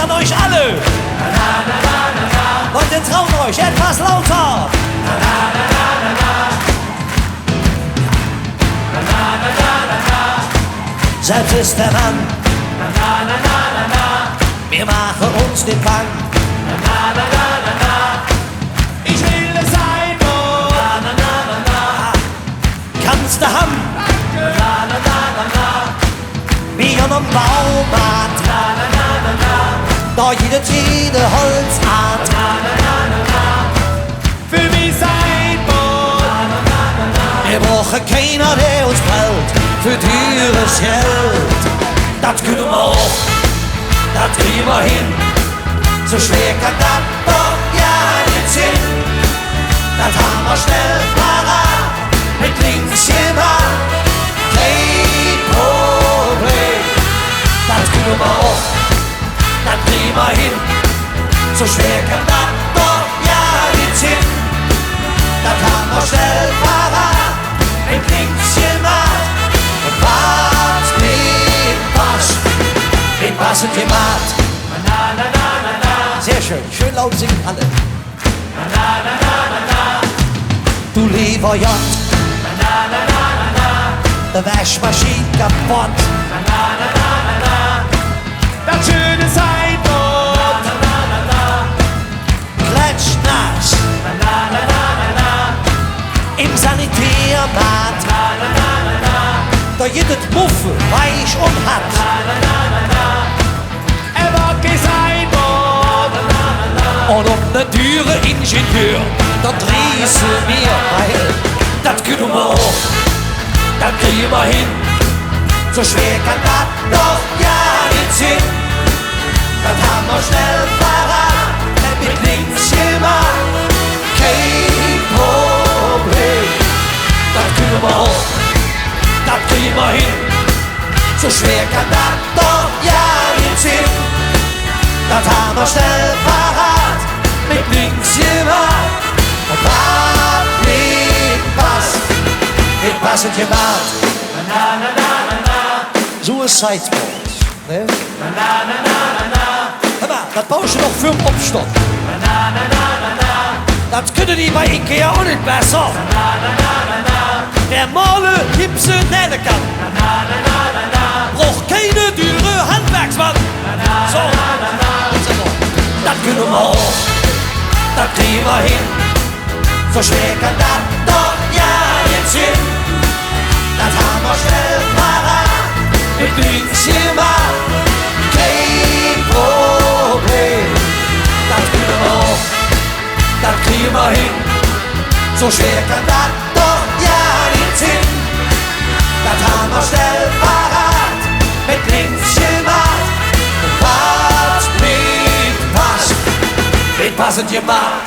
an euch alle. Leute, traut euch etwas lauter. Selbst ist der Mann. Wir machen uns den Fang. Ich will es sein, kannst du haben. Wie an einem Baumarkt. Da jede Holzart. Für mich sein Boot. Wir brauchen keiner, der uns braucht. Für teures Geld. Das können wir auch. Das kriegen wir hin. So schwer kann das doch ja nicht sein. Das haben wir schnell parat. Mit links jemand. Kein Problem. Das können wir auch. Das kriegen wir hin. So schwer kann das doch ja nicht sein. Das haben wir schnell parat. Mit links jemand. Und was mit was? Mit was und jemand. Sehr schön, schön laut singen alle. Du lieber J, der Waschmaschine kaputt. Das schöne Sideboard, klatschnass, im Sanitärbad. Da jedes Muffe weich und hart. Er war kein Sideboard. Und ob der Türe Ingenieur, da drehse mir weil das können wir auch, das kriegen wir hin. So schwer kann das doch ja nicht sein. Das haben wir schnell parat. Mit links jemand, kein Problem. Das können wir auch, das kriegen wir hin. So schwer kann das doch ja nicht sein. Das haben wir schnell parat. Mit links jemand. Und was mit was? Mit was und jemand. Suicide Boat, ne? Hör mal, das baust du doch für den Obstock. Das können die bei Ikea auch nicht besser. Der Male Gipse nennen kann. Braucht keine teure Handwerksmann. So, das können wir auch. Das kriegen wir hin. So schwer kann das doch ja nicht sein. Das haben wir schnell parat. Mit links jemand, kein Problem. Das können wir auch, das kriegen wir hin. So schwer kann das doch ja nicht sein. Das haben wir schnell parat. Mit links jemand, was mit was. Mit passend jemand.